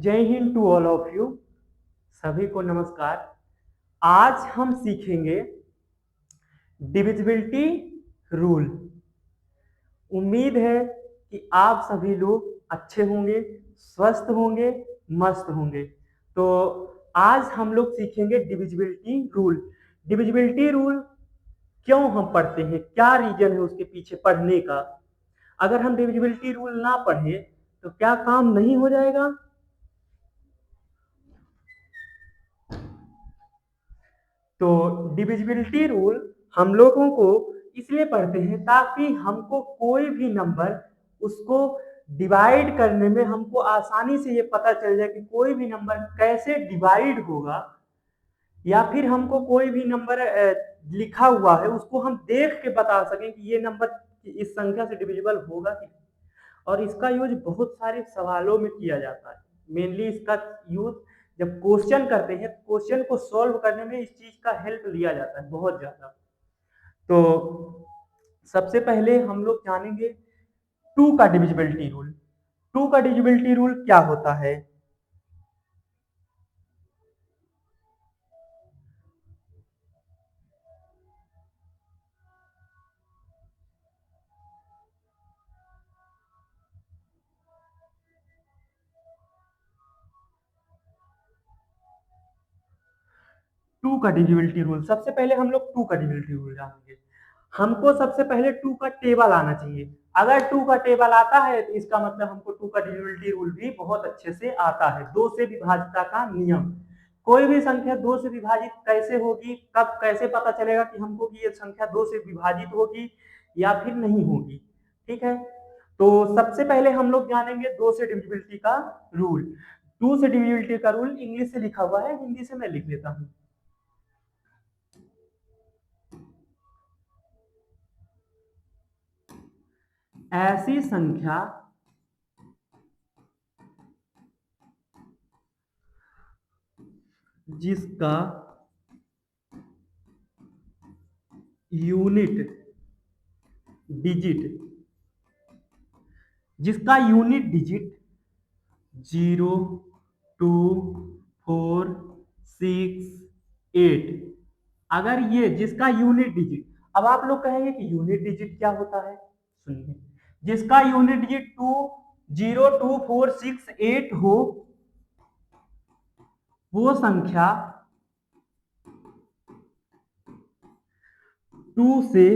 जय हिंद to all of you. सभी को नमस्कार। आज हम सीखेंगे डिविजिबिलिटी रूल। उम्मीद है कि आप सभी लोग अच्छे होंगे, स्वस्थ होंगे, मस्त होंगे। तो आज हम लोग सीखेंगे डिविजिबिलिटी रूल। डिविजिबिलिटी रूल क्यों हम पढ़ते हैं, क्या रीजन है उसके पीछे पढ़ने का। अगर हम डिविजिबिलिटी रूल ना पढ़े तो क्या काम नहीं हो जाएगा। तो डिविजिबिलिटी रूल हम लोगों को इसलिए पढ़ते हैं ताकि हमको कोई भी नंबर उसको डिवाइड करने में हमको आसानी से ये पता चल जाए कि कोई भी नंबर कैसे डिवाइड होगा, या फिर हमको कोई भी नंबर लिखा हुआ है उसको हम देख के बता सकें कि ये नंबर इस संख्या से डिविजिबल होगा कि। और इसका यूज बहुत सारे सवालों में किया जाता है। मेनली इसका यूज जब क्वेश्चन करते हैं, क्वेश्चन को सॉल्व करने में इस चीज का हेल्प लिया जाता है बहुत ज्यादा। तो सबसे पहले हम लोग जानेंगे टू का डिविजिबिलिटी रूल। टू का डिविजिबिलिटी रूल क्या होता है। टू का डिविजिबिलिटी रूल, सबसे पहले हम लोग टू का डिविजिबिलिटी रूल जानेंगे। हमको सबसे पहले टू का टेबल आना चाहिए। अगर टू का टेबल आता है तो इसका मतलब हमको टू का डिविजिबिलिटी रूल भी बहुत अच्छे से आता है। दो से विभाजिता का नियम। कोई भी संख्या दो से विभाजित कैसे होगी, कब कैसे पता चलेगा कि हमको कि ये संख्या दो से विभाजित होगी या फिर नहीं होगी। ठीक है, तो सबसे पहले हम लोग जानेंगे दो से डिविजिबिलिटी का रूल। टू से डिविजिबिलिटी का रूल इंग्लिश से लिखा हुआ है, हिंदी से मैं लिख लेता हूँ। ऐसी संख्या जिसका unit digit zero, two, four, six, eight, अगर ये जिसका यूनिट डिजिट, अब आप लोग कहेंगे कि यूनिट डिजिट क्या होता है। सुनिए, जिसका unit digit two, zero, two, four, six, eight हो, वो संख्या टू से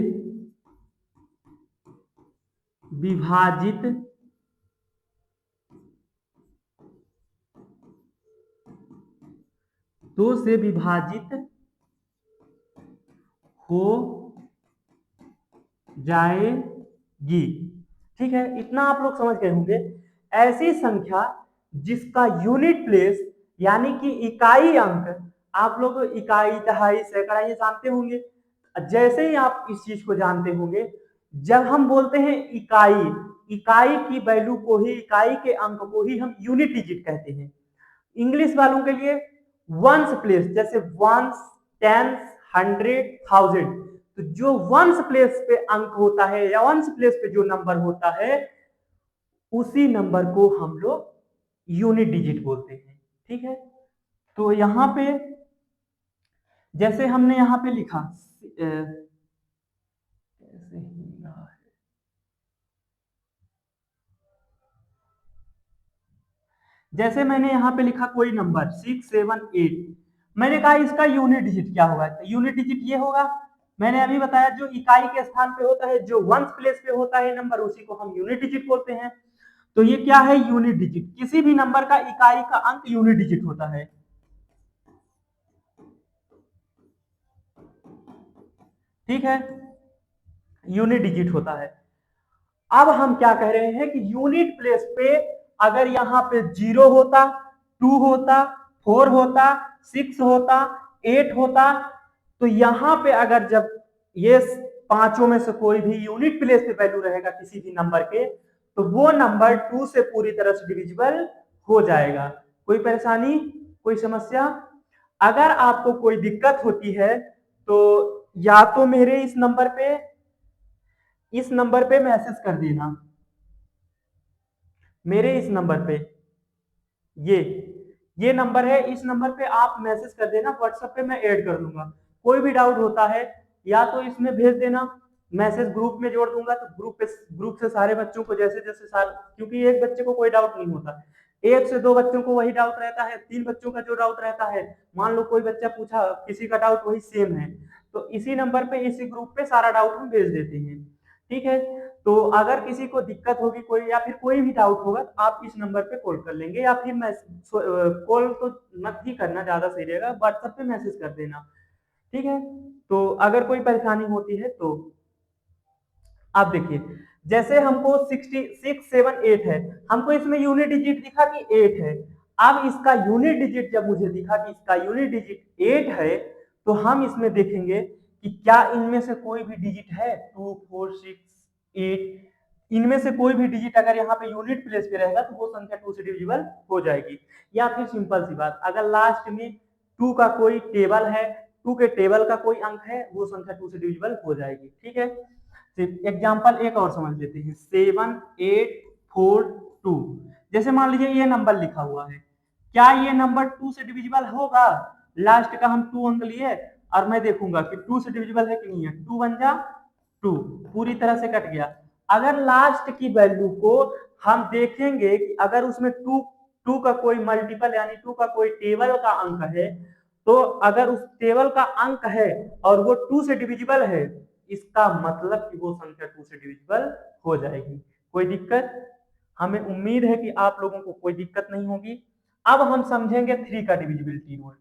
विभाजित दो से विभाजित हो जाएगी। ठीक है, इतना आप लोग समझ गए होंगे। ऐसी संख्या जिसका यूनिट प्लेस यानी कि इकाई अंक, आप लोग इकाई, दहाई, सैकड़ा ये जानते होंगे। जैसे ही आप इस चीज को जानते होंगे, जब हम बोलते हैं इकाई, इकाई की वैल्यू को ही, इकाई के अंक को ही हम यूनिट डिजिट कहते हैं। इंग्लिश वालों के लिए वंस प्लेस, जैसे वंस, टेंस, हंड्रेड, थाउजेंड, तो जो वंस प्लेस पे अंक होता है या वंस प्लेस पे जो नंबर होता है उसी नंबर को हम लोग यूनिट डिजिट बोलते हैं। ठीक है, तो यहां पे जैसे हमने यहां पे लिखा ऐसे ही रहा है। जैसे मैंने यहाँ पे लिखा कोई नंबर 678, मैंने कहा इसका यूनिट डिजिट क्या होगा। तो यूनिट डिजिट ये होगा, मैंने अभी बताया जो इकाई के स्थान पे होता है, जो वंस प्लेस पे होता है नंबर, उसी को हम यूनिट डिजिट बोलते हैं। तो ये क्या है, यूनिट डिजिट। किसी भी नंबर का इकाई का अंक यूनिट डिजिट होता है। ठीक है, यूनिट डिजिट होता है। अब हम क्या कह रहे हैं कि यूनिट प्लेस पे अगर यहाँ पे जीरो होता, टू होता, फोर होता, सिक्स होता, एट होता, तो यहाँ पे अगर जब ये पांचों में से कोई भी यूनिट प्लेस पे वैल्यू रहेगा किसी भी नंबर के, तो वो नंबर टू से पूरी तरह से डिविजिबल हो जाएगा। कोई परेशानी, कोई समस्या? अगर आपको कोई दिक्कत होती है तो या तो मेरे इस नंबर पे मैसेज कर देना, मेरे इस नंबर पे। ये ये नंबर है, इस नंबर पे आप मैसेज कर देना, व्हाट्सएप पे मैं ऐड कर दूंगा। कोई भी डाउट होता है या तो इसमें भेज देना, मैसेज ग्रुप में जोड़ दूंगा, तो ग्रुप से सारे बच्चों को जैसे जैसे क्योंकि एक बच्चे को कोई डाउट नहीं होता, एक से दो बच्चों को वही डाउट रहता है, तीन बच्चों का जो डाउट रहता है, मान लो कोई बच्चा पूछा, किसी का डाउट वही सेम है, तो इसी नंबर पे इसी ग्रुप पे सारा डाउट हम भेज देते हैं। ठीक है, तो अगर किसी को दिक्कत होगी कोई या फिर कोई भी डाउट होगा तो आप इस नंबर पे कॉल कर लेंगे, या फिर कॉल तो मत ही करना, ज्यादा सही रहेगा, व्हाट्सएप पे मैसेज कर देना। ठीक है, तो अगर कोई परेशानी होती है तो आप देखिए, जैसे हमको 6678 है, हमको इसमें यूनिट डिजिट दिखा कि 8 है। अब इसका यूनिट डिजिट जब मुझे दिखा कि इसका यूनिट डिजिट 8 है, तो हम इसमें देखेंगे कि क्या इनमें से कोई भी डिजिट है 2 4 6 8, इनमें से कोई भी डिजिट अगर यहाँ पे यूनिट प्लेस पे रहेगा तो वो संख्या 2 से डिविजिबल हो जाएगी। या फिर सिंपल सी बात, अगर लास्ट में 2 का कोई टेबल है, 2 के टेबल का कोई अंक है, वो संख्या 2 से डिविजिबल हो जाएगी। ठीक है, एग्जाम्पल एक और समझ लेते हैं, 7842। जैसे मान लीजिए ये नंबर लिखा हुआ है, क्या ये नंबर 2 से डिविजिबल होगा? लास्ट का हम 2 अंक लिए और मैं देखूंगा कि 2 से डिविजिबल है कि नहीं है। 2 बन जा 2, पूरी तरह से कट गया। अगर लास्ट की वैल्यू को हम देखेंगे कि अगर उसमें 2 का कोई मल्टीपल यानी 2 का कोई टेबल का अंक है, तो अगर उस टेबल का अंक है और वो 2 से डिविजिबल है, इसका मतलब कि वो संख्या 2 से डिविजिबल हो जाएगी। कोई दिक्कत? हमें उम्मीद है कि आप लोगों को कोई दिक्कत नहीं होगी। अब हम समझेंगे 3 का डिविजिबिलिटी रूल।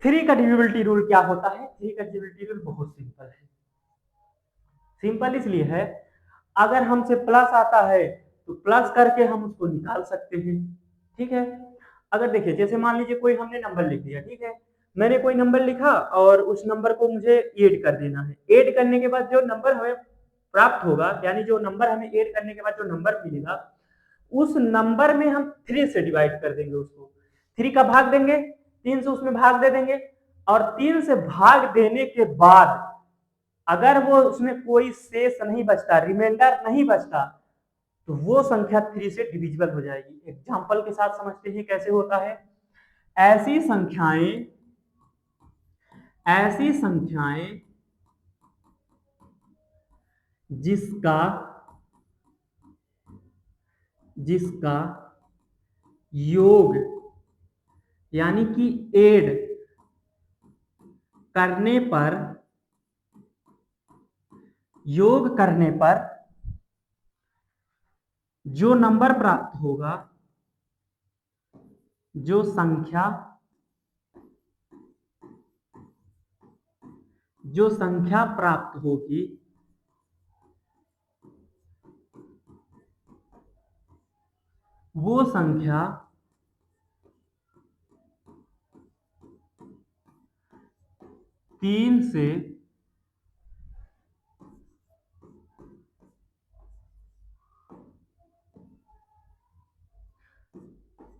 थ्री का डिविजिबिलिटी रूल क्या होता है? थ्री का डिविजिबिलिटी रूल बहुत सिंपल है। सिंपल इसलिए है, अगर हमसे प्लस आता है तो प्लस करके हम उसको निकाल सकते हैं। ठीक है, अगर देखिए जैसे मान लीजिए कोई हमने नंबर लिख दिया, ठीक है, मैंने कोई नंबर लिखा और उस नंबर को मुझे ऐड कर देना है। ऐड करने के बाद जो नंबर हमें प्राप्त होगा, यानी जो नंबर हमें ऐड करने के बाद जो नंबर मिलेगा, उस नंबर में हम 3 से डिवाइड कर देंगे उसको। 3 का भाग देंगे, 3 से उसमें भाग दे देंगे, और 3 से भाग देने के बाद अगर वो उसमें कोई शेष नहीं बचता, रिमाइंडर नहीं बचता, तो वो संख्या 3 से डिविजिबल हो जाएगी। एग्जाम्पल के साथ समझते हैं कैसे होता है। ऐसी संख्याएं जिसका जिसका योग यानी कि ऐड करने पर जो नंबर प्राप्त होगा, जो संख्या प्राप्त होगी, वो संख्या 3 से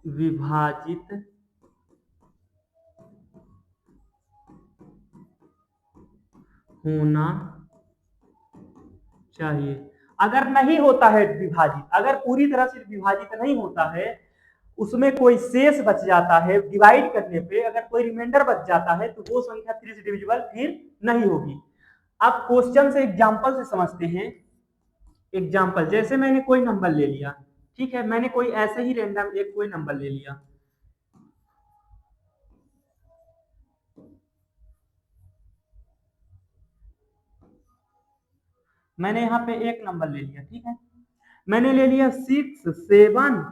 विभाजित होना चाहिए। अगर नहीं होता है विभाजित, अगर पूरी तरह से विभाजित नहीं होता है, उसमें कोई शेष बच जाता है, डिवाइड करने पे अगर कोई रिमाइंडर बच जाता है, तो वो संख्या 3 से डिविजिबल फिर नहीं होगी। अब क्वेश्चन से एग्जांपल से समझते हैं। एग्जांपल, जैसे मैंने कोई नंबर ले लिया, ठीक है, मैंने कोई ऐसे ही रैंडम एक कोई नंबर ले लिया, मैंने यहाँ पे एक नंबर ले लिया, ठीक है, मैंने ले लिया 671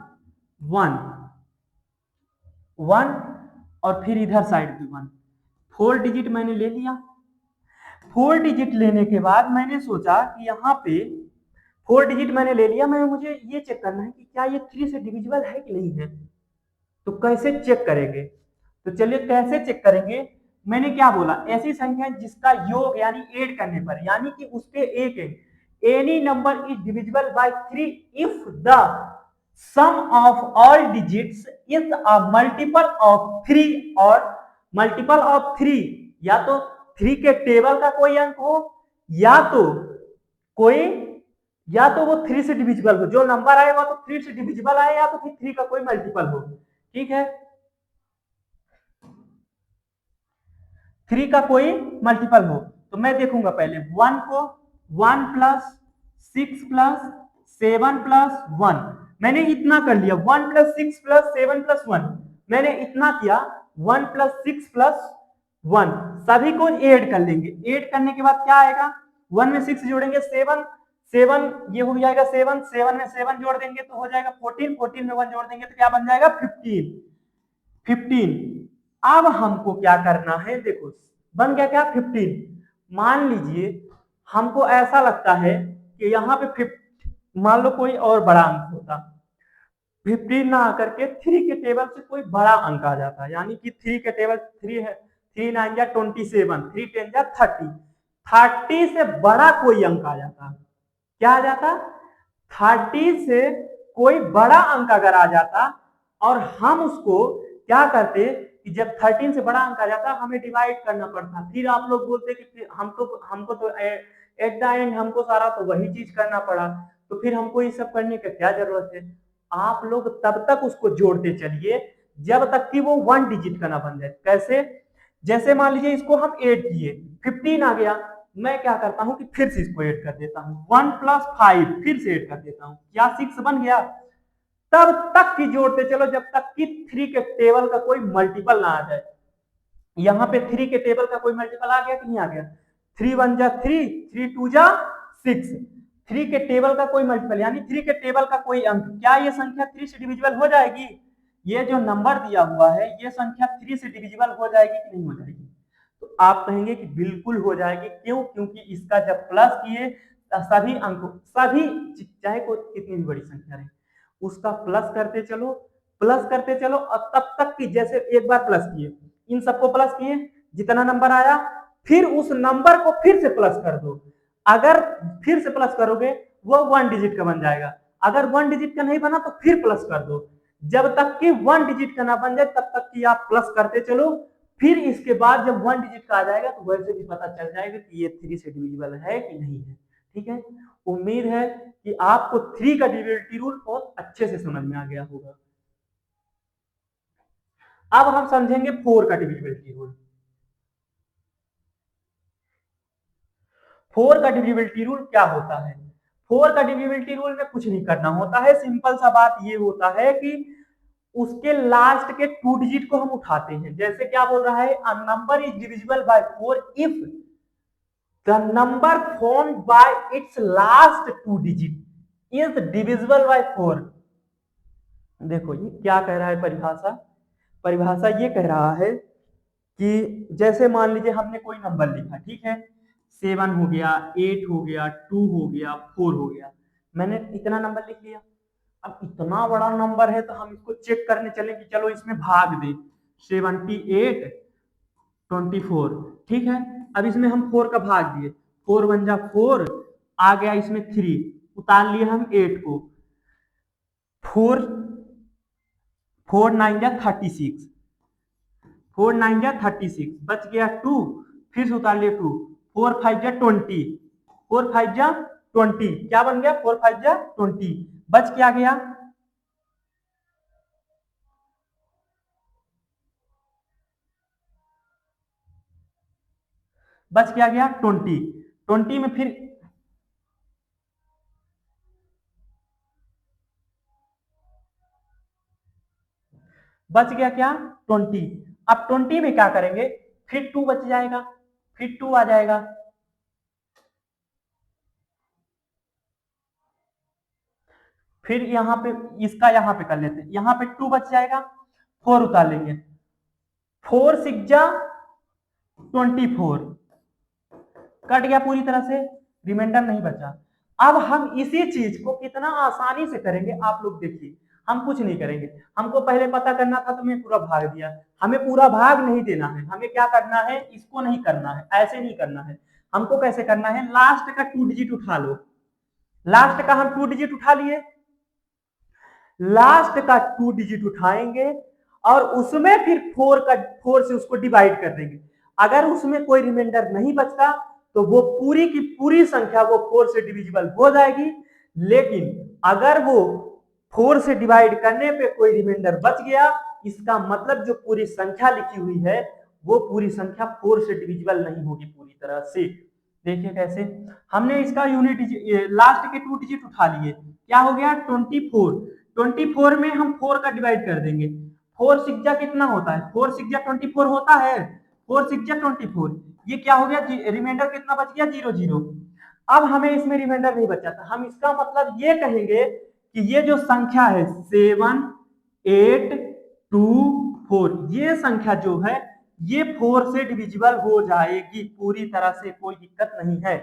और फिर इधर साइड पे 1, 4 डिजिट मैंने ले लिया। 4 डिजिट लेने के बाद मैंने सोचा कि यहाँ पे 4 डिजिट मैंने ले लिया, मैं मुझे ये चेक करना है कि क्या ये 3 से डिविजिबल है कि नहीं है। तो कैसे चेक करेंगे? तो चलिए कैसे चेक करेंगे, मैंने क्या बोला, ऐसी संख्या जिसका योग यानी ऐड करने पर, यानी कि उसके एक any number is divisible by 3 if the sum of all digits is a multiple of 3 और मल्टीपल ऑफ 3, या तो 3 के टेबल का कोई अंक हो, या तो कोई, या तो वो 3 से डिविजिबल हो, जो नंबर आएगा तो 3 से डिविजिबल आए, या तो फिर 3 का कोई मल्टीपल हो। ठीक है, 3 का कोई मल्टीपल हो तो मैं देखूंगा पहले 1 को 1 प्लस 6 प्लस 7 प्लस 1, मैंने इतना कर लिया, 1 प्लस 6 प्लस 7 प्लस 1, मैंने इतना किया, 1 प्लस 6 प्लस 1, सभी को ऐड कर लेंगे। ऐड करने के बाद क्या आएगा, 1 में 6 जोड़ेंगे 7, 7 ये हो जाएगा 7, 7 में 7 जोड़ देंगे तो हो जाएगा 14, 14 में 1 जोड़ देंगे तो क्या बन जाएगा 15, 15। अब हमको क्या करना है, देखो बन गया क्या 15। मान लीजिए हमको ऐसा लगता है कि यहाँ पे मान लो कोई और बड़ा अंक होता, 15 ना आकर के 3 के टेबल से कोई बड़ा अंक आ जाता, यानी कि 3 के टेबल 3 है, 3 9 जा 27, 3 10 जा 30, 30 से बड़ा कोई अंक आ जाता, क्या आ जाता, 30 से कोई बड़ा अंक अगर आ जाता और हम उसको क्या करते कि जब 13 से बड़ा अंक आ जाता हमें डिवाइड करना पड़ता, फिर आप लोग बोलते कि हमको तो एट द एंड हमको सारा तो वही चीज करना पड़ा, तो फिर हमको ये सब करने की क्या जरूरत है। आप लोग तब तक उसको जोड़ते चलिए जब तक कि वो 1 डिजिट का ना बन जाए। कैसे, जैसे मान लीजिए इसको हम ऐड किए, 15 आ गया, मैं क्या करता हूं कि फिर से इसको ऐड कर देता हूं, 1 प्लस 5 फिर से ऐड कर देता हूं, क्या 6 बन गया। तब तक की जोड़ते चलो जब तक कि 3 के टेबल का कोई मल्टीपल ना आ जाए। यहां पे 3 के टेबल का कोई मल्टीपल आ गया कि नहीं आ गया, 3 1 जा 3, 3 2 जा 6, 3 के टेबल का कोई मल्टीपल यानी 3 के टेबल का कोई अंक, क्या ये संख्या 3 से डिविजिबल हो जाएगी, ये जो नंबर दिया हुआ है ये संख्या 3 से डिविजिबल हो जाएगी कि नहीं हो जाएगी, तो आप कहेंगे कि बिल्कुल हो जाएगी। क्यों, क्योंकि इसका जब प्लस किए सभी अंक, सभी चाहे कोई कितनी भी बड़ी संख्या रहे उसका प्लस करते चलो, प्लस करते चलो और तब तक कि जैसे एक बार प्लस किए, इन सबको प्लस किए, जितना नंबर आया फिर उस नंबर को फिर से प्लस कर दो, अगर फिर से प्लस करोगे वो 1 डिजिट का बन जाएगा, अगर 1 डिजिट का नहीं बना तो फिर प्लस कर दो, जब तक कि 1 डिजिट का ना बन जाए तब तक कि आप प्लस करते चलो, फिर इसके बाद जब 1 डिजिट का आ जाएगा तो वैसे भी पता चल जाएगा कि ये 3 से डिविजिबल है कि नहीं है। ठीक है, उम्मीद है कि आपको 3 का डिविजिबिलिटी रूल बहुत अच्छे से समझ में आ गया होगा। अब हम समझेंगे 4 का डिविजिबिलिटी रूल। 4 का डिविजिबिलिटी रूल क्या होता है, 4 का डिविजिबिलिटी रूल में कुछ नहीं करना होता है, सिंपल सा बात ये होता है कि उसके लास्ट के 2 डिजिट को हम उठाते हैं, जैसे क्या बोल रहा है, a number is divisible bye 4 if the number formed by it's last 2 digit is divisible bye 4। देखो ये क्या कह रहा है परिभाषा, परिभाषा ये कह रहा है कि जैसे मान लीजिए हमने कोई नंबर लिखा, ठीक है, 7 हो गया, 8 हो गया, 2 हो गया, 4 हो गया, मैंने इतना नंबर लिख लिया। अब इतना बड़ा नंबर है तो हम इसको चेक करने चले कि चलो इसमें भाग दे, 78 24, ठीक है, अब इसमें हम 4 का भाग दिए, 4 1 जा 4, आ गया इसमें 3, उतार लिए हम 8 को, 4 4 9 जा 36, 4 9 जा 36, बच गया 2, फिर से उतार लिए 2, 4 5 जा 20, 4 5 जा 20, क्या बन गया 4 5 जा 20, बच क्या गया, बच क्या गया 20, 20 में फिर बच गया क्या 20, अब 20 में क्या करेंगे, फिर 2 बच जाएगा, फिर 2 आ जाएगा, फिर यहाँ पे इसका यहाँ पे कर लेते हैं, यहाँ पे 2 बच जाएगा, 4 उतार लेंगे, 4 6 जा 24, कट गया पूरी तरह से, रिमाइंडर नहीं बचा। अब हम इसी चीज को कितना आसानी से करेंगे आप लोग देखिए, हम कुछ नहीं करेंगे। हमको पहले पता करना था तो मैं पूरा भाग दिया। हमें पूरा भाग नहीं देना है, हमें क्या करना है, इसको नहीं करना है, ऐसे नहीं करना है। हमको कैसे करना है, लास्ट का 2 डिजिट उठा लो। लास्ट का हम 2 डिजिट उठा लिए, लास्ट का 2 डिजिट उठाएंगे और उसमें फिर 4 से उसको डिवाइड कर देंगे। अगर उसमें कोई रिमाइंडर नहीं बचता तो वो पूरी की पूरी संख्या वो 4 से डिविजिबल हो जाएगी। लेकिन अगर वो 4 से डिवाइड करने पे कोई रिमाइंडर बच गया, इसका मतलब जो पूरी संख्या लिखी हुई है वो पूरी संख्या 4 से डिविजिबल नहीं होगी पूरी तरह से। देखिए कैसे, हमने इसका यूनिट लास्ट के 2 डिजिट उठा लिए, क्या हो गया 24। 24 में हम 4 का डिवाइड कर देंगे। 4 सिक्जा कितना होता है, 4 सिक्जा 24 होता है, 4 सिक्जा 24। ये क्या हो गया, रिमाइंडर कितना बच गया, 0 0। अब हमें इसमें रिमाइंडर नहीं बचा था, हम इसका मतलब ये कहेंगे कि ये जो संख्या है 7 8 2 4, ये संख्या जो है ये 4 से डिविजिबल हो जाएगी पूरी तरह से, कोई दिक्कत नहीं है।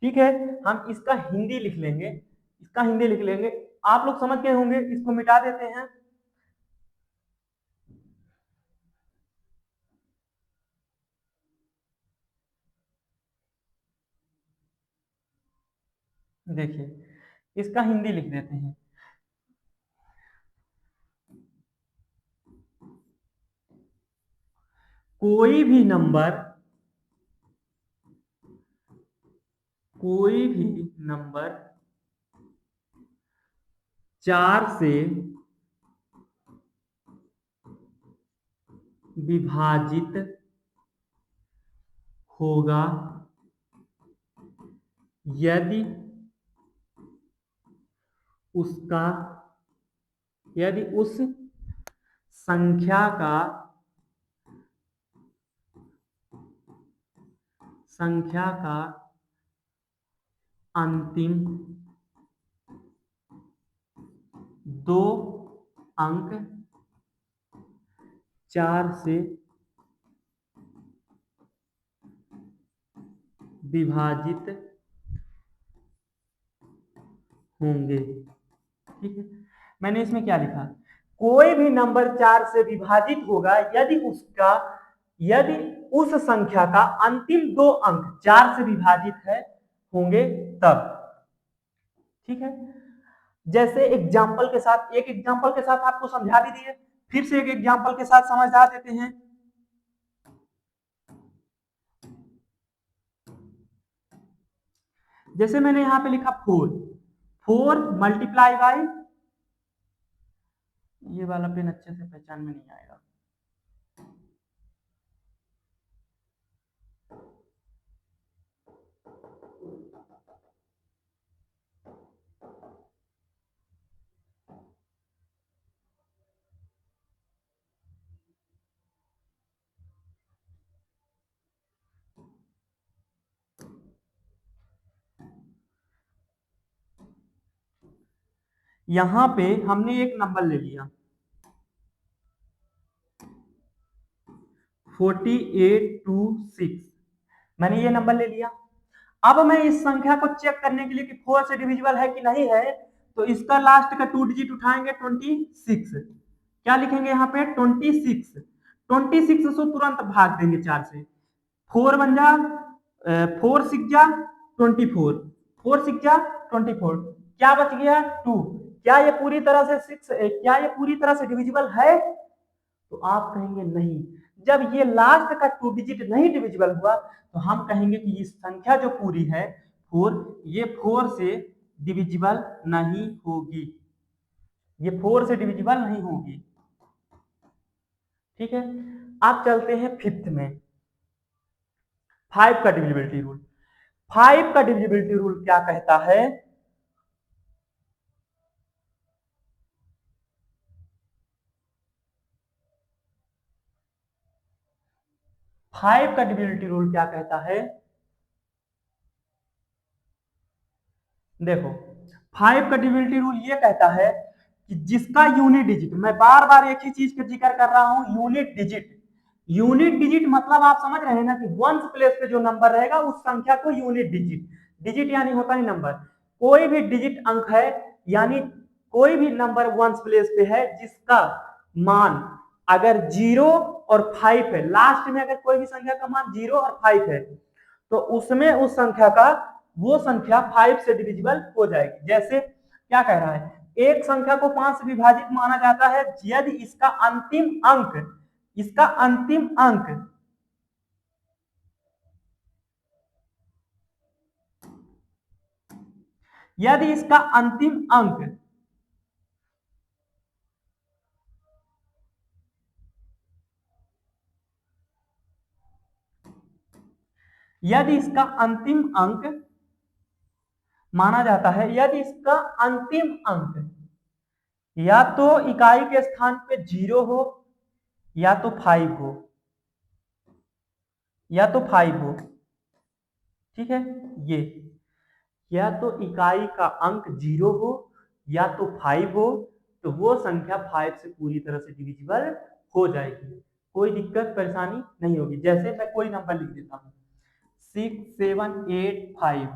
ठीक है, हम इसका हिंदी लिख लेंगे, इसका हिंदी लिख लेंगे। आप लोग समझ गए होंगे, इसको मिटा देते हैं। देखिए इसका हिंदी लिख देते हैं। कोई भी नंबर, कोई भी नंबर 4 से विभाजित होगा यदि उसका, यदि उस संख्या का अंतिम 2 अंक 4 से विभाजित होंगे। ठीक है, मैंने इसमें क्या लिखा, कोई भी नंबर 4 से विभाजित होगा यदि उस संख्या का अंतिम 2 अंक 4 से विभाजित है होंगे तब। ठीक है, जैसे एग्जाम्पल के साथ, एक एग्जाम्पल के साथ आपको समझा भी दिए, फिर से एक एग्जाम्पल के साथ समझा देते हैं। जैसे मैंने यहां पे लिखा 4 मल्टीप्लाई बाय, ये वाला पेन अच्छे से पहचान में नहीं आएगा, यहां पे हमने एक नंबर ले लिया 4826, मैंने ये नंबर ले लिया। अब मैं इस संख्या को चेक करने के लिए कि 4 से डिविजिबल है कि नहीं है, तो इसका लास्ट का 2 डिजिट उठाएंगे 26, क्या लिखेंगे यहाँ पे 26, 26 से तुरंत भाग देंगे 4 से, 4 बन जा 4 6 जा 24, 4 6 जा 24, क्या बच गया 2। क्या ये पूरी तरह से 6, क्या ये पूरी तरह से डिविजिबल है, तो आप कहेंगे नहीं। जब ये लास्ट का 2 डिजिट नहीं डिविजिबल हुआ तो हम कहेंगे कि ये संख्या जो पूरी है 4, ये 4 से डिविजिबल नहीं होगी, ये 4 से डिविजिबल नहीं होगी। ठीक है, आप चलते हैं 5th में, 5 का डिविजिबिलिटी रूल। 5 का डिविजिबिलिटी रूल क्या कहता है, 5 का डिविजिबिलिटी रूल क्या कहता है, देखो 5 का डिविजिबिलिटी रूल ये कहता है कि जिसका यूनिट डिजिट, मैं बार बार एक ही चीज का जिक्र कर रहा हूं, यूनिट डिजिट। यूनिट डिजिट मतलब आप समझ रहे हैं ना कि वंस प्लेस पे जो नंबर रहेगा उस संख्या को यूनिट डिजिट, डिजिट यानी होता है नंबर, कोई भी डिजिट अंक है यानी कोई भी नंबर वंस प्लेस पे है जिसका मान अगर 0 और 5 है, लास्ट में अगर कोई भी संख्या का मान 0 और 5 है तो उसमें उस संख्या का वो संख्या 5 से डिविजिबल हो जाएगी। जैसे क्या कह रहा है, एक संख्या को 5 से विभाजित माना जाता है यदि इसका अंतिम अंक यदि इसका अंतिम अंक यदि इसका अंतिम अंक माना जाता है, यदि इसका अंतिम अंक या तो इकाई के स्थान पे 0 हो या तो 5 हो, ठीक है, ये या तो इकाई का अंक 0 हो या तो 5 हो, तो वो संख्या 5 से पूरी तरह से डिविजिबल हो जाएगी, कोई दिक्कत परेशानी नहीं होगी। जैसे मैं कोई नंबर लिख देता हूँ 6785,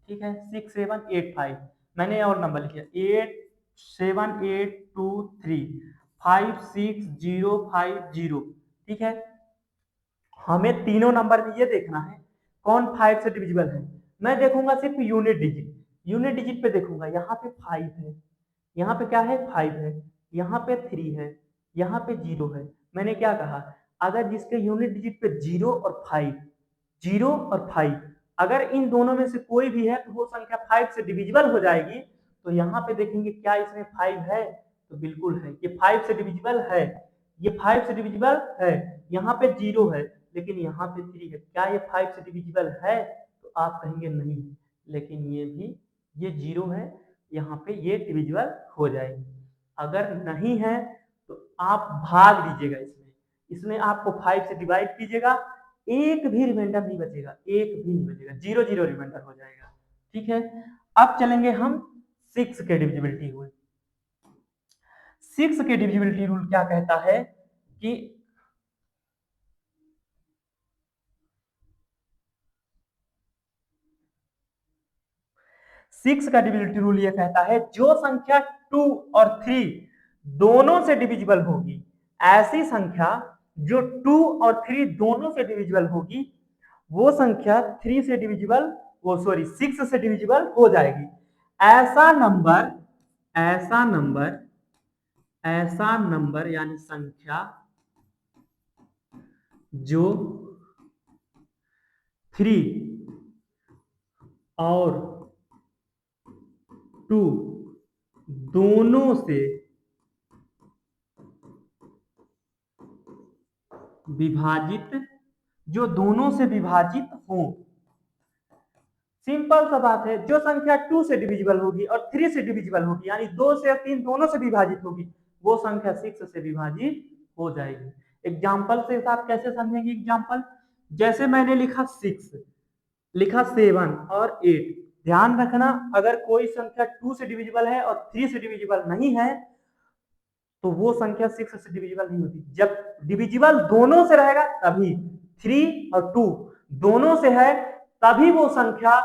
ठीक है, 6785, मैंने और नंबर लिखा 8782356050, ठीक है। हमें तीनों नंबर में ये देखना है कौन 5 से डिविजिबल है। मैं देखूंगा सिर्फ यूनिट डिजिट पे देखूंगा, यहाँ पे 5 है, यहाँ पे क्या है 5 है, यहाँ पे 3 है, यहाँ पे 0 है। मैंने क्या कहा, अगर जिसके यूनिट डिजिट पे 0 और 5 अगर इन दोनों में से कोई भी है तो वो संख्या 5 से डिविजिबल हो जाएगी। तो यहाँ पे देखेंगे क्या इसमें 5 है, तो बिल्कुल है, ये 5 से डिविजिबल है, ये 5 से डिविजिबल है। यहाँ पे 0 है लेकिन यहाँ पे 3 है, क्या ये 5 से डिविजिबल है, तो आप कहेंगे नहीं, लेकिन ये 0 है, यहाँ पे ये डिविजिबल हो जाएगी। अगर नहीं है तो आप भाग दीजिएगा, इसमें आपको 5 से डिवाइड कीजिएगा, एक भी रिमाइंडर नहीं बचेगा, 0 0 रिमाइंडर हो जाएगा, ठीक है। अब चलेंगे हम 6 के डिविजिबिलिटी रूल। 6 के डिविजिबिलिटी रूल क्या कहता है कि 6 का डिविजिबिलिटी रूल ये कहता है जो संख्या 2 और 3 दोनों से डिविजिबल होगी, ऐसी संख्या जो 2 और 3 दोनों से डिविजिबल होगी, वो संख्या 3 से डिविजिबल, वो सॉरी 6 से डिविजिबल हो जाएगी। ऐसा नंबर यानी संख्या जो 3 और 2 दोनों से विभाजित हो। सिंपल सा बात है, जो संख्या 2 से डिविजिबल होगी और 3 से डिविजिबल होगी, यानी 2 से 3 दोनों से विभाजित होगी, वो संख्या 6 से विभाजित हो जाएगी। एग्जाम्पल से आप कैसे समझेंगे, एग्जाम्पल जैसे मैंने लिखा 6, लिखा 7 और 8, ध्यान रखना अगर कोई संख्या 2 से डिविजिबल है और 3 से डिविजिबल नहीं है तो वो संख्या 6 से डिविजिबल नहीं होती। जब डिविजिबल दोनों से रहेगा तभी, 3 और 2 दोनों से है तभी वो संख्या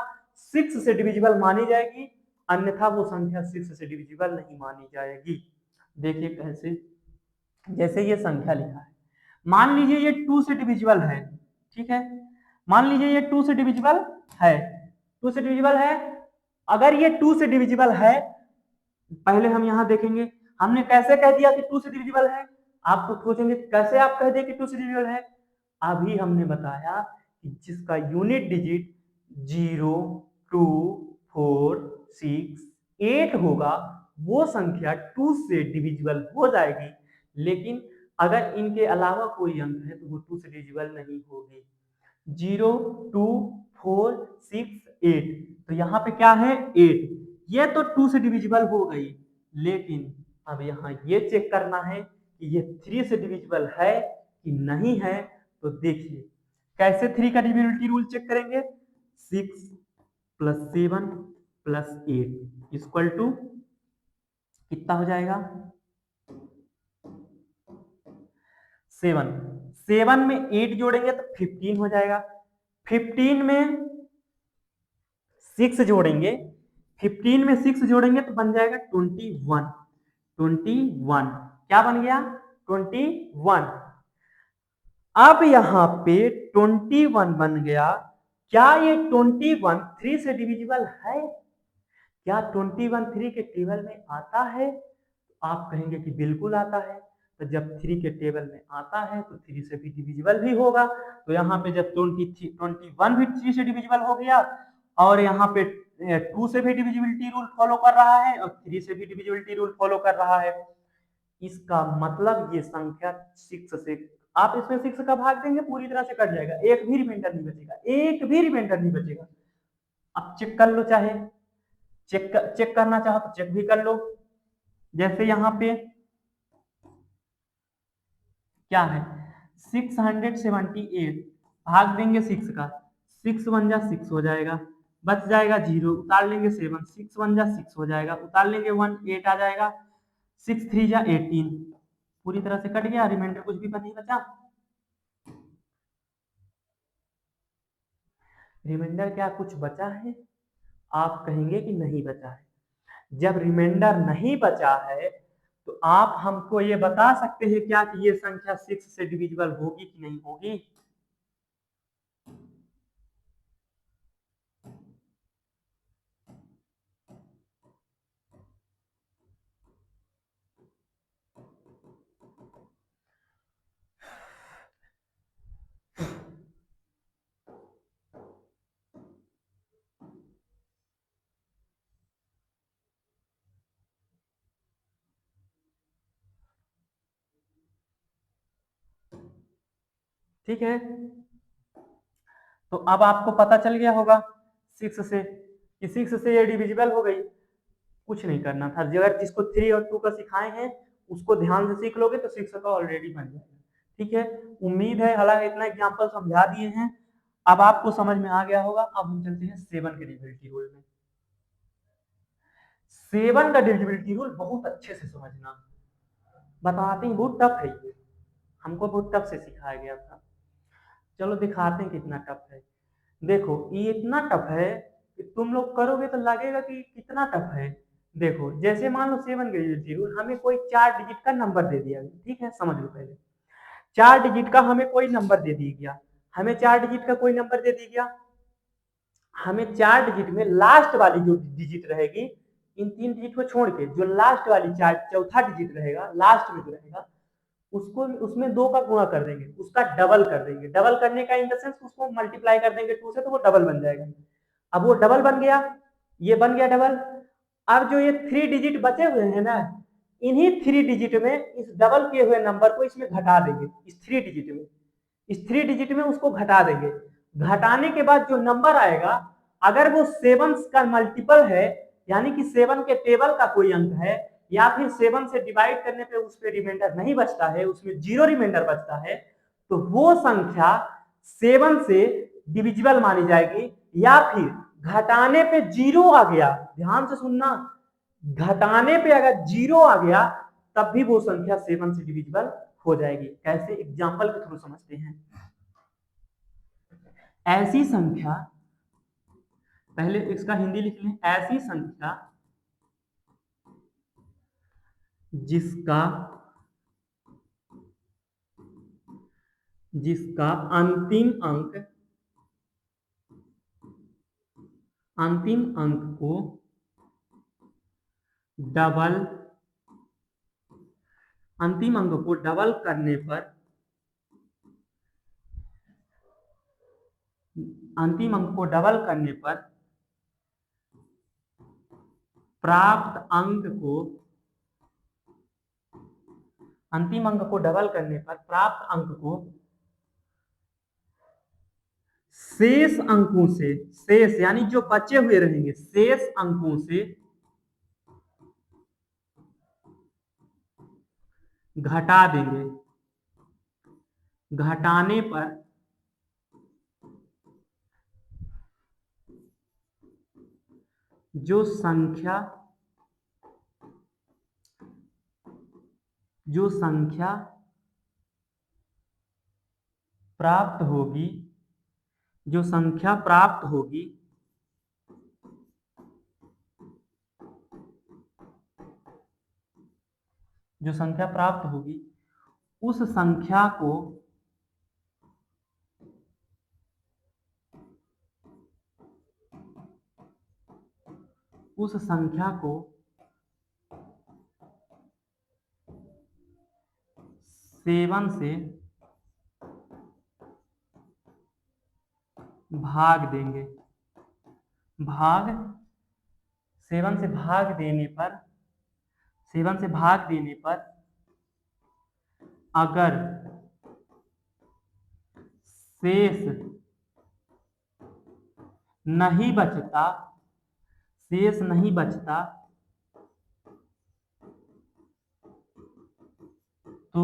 6 से डिविजिबल मानी जाएगी, अन्यथा वो संख्या 6 से डिविजिबल नहीं मानी जाएगी। देखिए कैसे, जैसे ये संख्या लिखा है, मान लीजिए ये 2 से डिविजिबल है, ठीक है, मान लीजिए ये 2 से डिविजिबल है, 2 से डिविजिबल है। अगर ये 2 से डिविजिबल है, पहले हम यहां देखेंगे हमने कैसे कह दिया कि 2 से डिविजिबल है। आप तो सोचेंगे कैसे आप कह दिए कि 2 से डिविजिबल है। अभी हमने बताया कि जिसका यूनिट डिजिट 0 2 4 6 8 होगा वो संख्या 2 से डिविजिबल हो जाएगी, लेकिन अगर इनके अलावा कोई अंक है तो वो 2 से डिविजिबल नहीं होगी। 0 2 4 6 8, तो यहाँ पे क्या है 8, ये तो 2 से डिविजिबल हो गई, लेकिन अब यहाँ ये चेक करना है कि ये 3 से डिविजिबल है कि नहीं है। तो देखिए कैसे 3 का डिविजिबिलिटी रूल चेक करेंगे, 6 + 7 + 8 इक्वल टू कितना हो जाएगा 7, 7 में 8 जोड़ेंगे तो 15 हो जाएगा, 15 में 6 जोड़ेंगे 15 में 6 जोड़ेंगे तो बन जाएगा 21। 21 क्या बन गया? 21। अब यहाँ पे 21 बन गया। क्या ये 21 3 से डिविजिबल है? क्या 21 3 के टेबल में आता है? आप कहेंगे कि बिल्कुल आता है। तो जब 3 के टेबल में आता है तो 3 से भी डिविजिबल भी होगा। तो यहाँ पे जब 21 भी 3 से डिविजिबल हो गया और यहाँ पे 2 से भी डिविजिबिलिटी रूल फॉलो कर रहा है और 3 से भी डिविजिबिलिटी रूल फॉलो कर रहा है। इसका मतलब ये संख्या 6 से, आप इसमें 6 का भाग देंगे पूरी तरह से कट जाएगा, एक भी रिमाइंडर नहीं बचेगा, एक भी रिमाइंडर नहीं बचेगा। आप चेक कर लो, चाहे चेक करना चाहो तो चेक भी कर लो। जैसे यहाँ पे क्या है 678 भाग देंगे 6 का, 6 1 जा 6 हो जाएगा, बच जाएगा 0, उतार लेंगे 7, 6 1 जा 6 हो जाएगा, उतार लेंगे 1, 8 आ जाएगा, 6 3 जा 18, पूरी तरह से कट गया, रिमाइंडर कुछ भी नहीं बचा। रिमाइंडर क्या कुछ बचा है? आप कहेंगे कि नहीं बचा है। जब रिमाइंडर नहीं बचा है तो आप हमको ये बता सकते हैं क्या कि ये संख्या 6 से डिविजिबल होगी कि नहीं होगी? ठीक है, तो अब आपको पता चल गया होगा 6 से कि 6 से ये डिविजिबल हो गई। कुछ नहीं करना था, अगर जिसको 3 और 2 का सिखाए हैं उसको ध्यान से सीख लोगे तो 6 का ऑलरेडी बन जाएगा। ठीक है, उम्मीद है हालांकि इतना एग्जाम्पल समझा दिए हैं, अब आपको समझ में आ गया होगा। अब हम चलते हैं 7 के डिविजिबिलिटी रूल में। 7 का डिविजिबिलिटी रूल बहुत अच्छे से समझना, बताते हैं बहुत टफ है ये, हमको बहुत टफ से सिखाया गया था। चलो दिखाते हैं कितना टफ है। देखो ये इतना टफ है कि तुम लोग करोगे तो लगेगा कि कितना टफ है। देखो जैसे मान लो 7 के डिजिट रूल, हमें कोई 4 डिजिट का नंबर दे दिया गया, ठीक है, समझ लो पहले 4 डिजिट का हमें कोई नंबर दे दिया गया, हमें 4 डिजिट का कोई नंबर दे दिया गया, हमें 4 डिजिट में लास्ट वाली जो डिजिट रहेगी, इन 3 डिजिट को छोड़ के जो लास्ट वाली चौथा डिजिट रहेगा, लास्ट में जो रहेगा उसको उसमें 2 का गुणा कर देंगे, उसका डबल कर देंगे। डबल करने का इन द सेंस उसको मल्टीप्लाई कर देंगे 2 से तो वो डबल बन जाएगा। अब वो डबल बन गया, ये बन गया डबल। अब जो ये 3 डिजिट बचे हुए हैं ना, इन्हीं 3 डिजिट में इस डबल किए हुए नंबर को इसमें घटा देंगे, इस 3 डिजिट में, इस 3 डिजिट में उसको घटा देंगे। घटाने के बाद जो नंबर आएगा, अगर वो 7 का मल्टीपल है, यानी कि 7 के टेबल का कोई अंक है, या फिर 7 से डिवाइड करने पे उस पर रिमाइंडर नहीं बचता है, उसमें 0 रिमाइंडर बचता है, तो वो संख्या 7 से डिविजिबल मानी जाएगी। या फिर घटाने पे 0 आ गया, ध्यान से सुनना, घटाने पे अगर 0 आ गया तब भी वो संख्या 7 से डिविजिबल हो जाएगी। कैसे? एग्जाम्पल के थ्रू समझते हैं। ऐसी संख्या, पहले इसका हिंदी लिख लें, ऐसी संख्या जिसका जिसका अंतिम अंक को डबल अंतिम अंक को डबल करने पर अंतिम अंक को डबल करने पर प्राप्त अंक को अंतिम अंक को डबल करने पर प्राप्त अंक को शेष अंकों से, शेष यानी जो बचे हुए रहेंगे शेष अंकों से घटा देंगे। घटाने पर जो संख्या प्राप्त होगी, जो संख्या प्राप्त होगी जो संख्या प्राप्त होगी उस संख्या को सेवन से भाग देंगे। सेवन से भाग देने पर अगर शेष नहीं बचता तो